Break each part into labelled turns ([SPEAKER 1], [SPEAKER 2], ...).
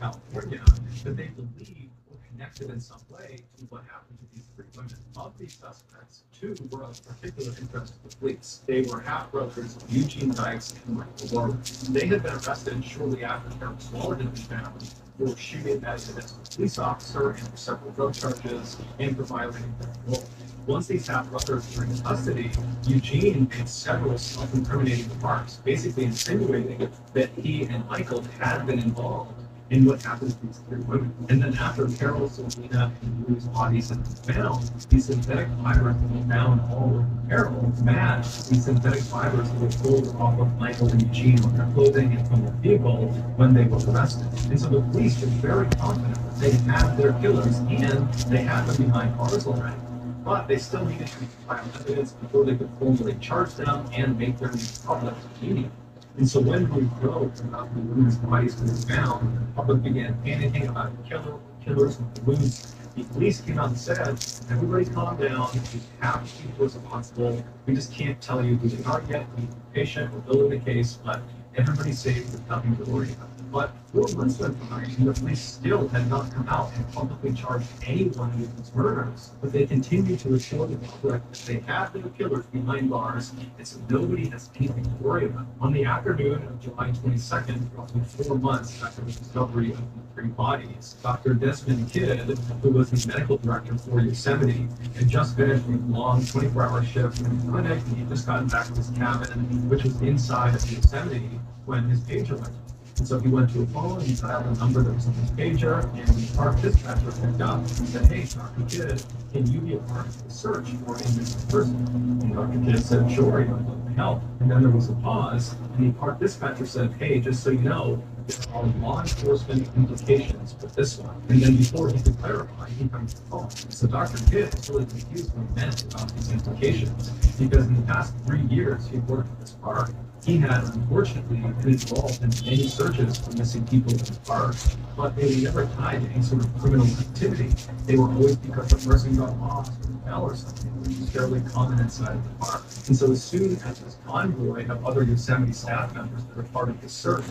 [SPEAKER 1] California that they believe were connected in some way to what happened to these three women. Of these suspects, two were of particular interest to the police. They were half brothers Eugene Dykes and Michael Warren. They had been arrested shortly after Terrence Wallen had been found for shooting at a police officer and for several drug charges and for violating their parole. Once these half brothers were in custody, Eugene made several self-incriminating remarks, basically insinuating that he and Michael had been involved in what happened to these three women. And then after Carol, Selena, and Lou's bodies had been found, these synthetic fibers that were found all over Carol matched these synthetic fibers that were pulled off of Michael and Eugene on their clothing and from their vehicle when they were arrested. And so the police were very confident that they had their killers and they had them behind bars already. But they still needed to compile evidence before they could formally charge them and make their public opinion. And so when we wrote about the women's bodies that were found, the public began panicking about killers and the wounds. The police came out and said, everybody calm down, we have to keep those responsible. We just can't tell you who they are yet. We're patient, we're building the case, but everybody's safe, there's nothing to worry about. But 4 months went by, and the police still had not come out and publicly charged anyone with these murders. But they continued to assure the public that they had their killers behind bars, and so nobody has anything to worry about. On the afternoon of July 22nd, roughly 4 months after the discovery of the 3 bodies, Dr. Desmond Kidd, who was the medical director for Yosemite, had just finished a long 24-hour shift in the clinic, and he just gotten back to his cabin, which was inside of Yosemite, when his pager went off. And so he went to a phone, he dialed a number that was on his pager, and the park dispatcher picked up and said, hey, Dr. Kidd, can you be a part of the search for a missing person? And Dr. Kidd said, sure, I'd love to help. And then there was a pause, and the park dispatcher said, hey, just so you know, there are law enforcement implications with this one. And then before he could clarify, he hung the phone. So Dr. Kidd was really confused what he meant about these implications, because in the past 3 years he worked at this park. He had, unfortunately, been involved in many searches for missing people in the park, but they were never tied to any sort of criminal activity. They were always because the person got lost or fell or something, which is fairly common inside of the park. And so as soon as this convoy of other Yosemite staff members that were part of the search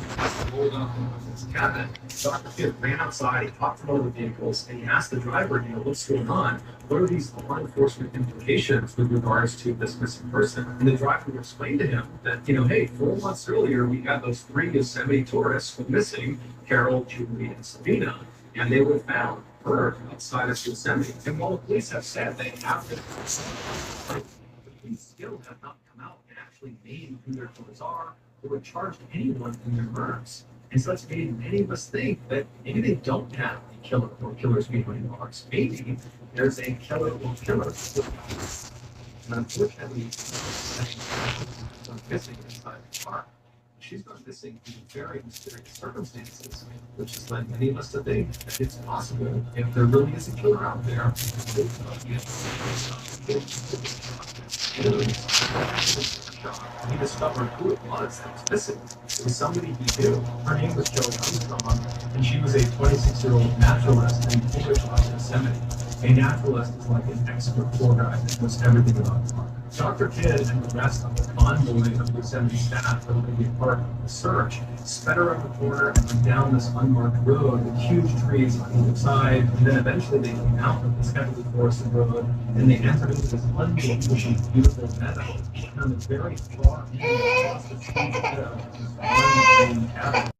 [SPEAKER 1] rolled up into his cabin, Dr. Kidd ran outside, he talked to one of the vehicles, and he asked the driver, what's going on? What are these law enforcement implications with regards to this missing person? And the driver explained to him that, hey, 4 months earlier, we had those 3 Yosemite tourists who were missing, Carol, Julie, and Selena, and they were found hurt outside of Yosemite. And while the police have said they have been, the police still have not come out and actually named who their killers are or charged anyone in their murders. And so that's made many of us think that maybe they don't have a killer or killers behind bars. Maybe there's a killer or killers. And unfortunately, she's gone missing inside the park. She's gone missing in very mysterious circumstances, which has led many of us to think that it's possible, if there really is a killer out there, he discovered who it was that was missing. It was somebody he knew. Her name was Jo Armstrong, and she was a 26-year-old naturalist in English Yosemite. A naturalist is like an expert tour guide that knows everything about the park. Dr. Kidd and the rest of the convoy of Yosemite staff that were going to be a part of the search sped around the corner and went down this unmarked road with huge trees on either side, and then eventually they came out of this heavily forested road and they entered into this unbelievably beautiful meadow. And on the very far end of this meadow, was one cabin.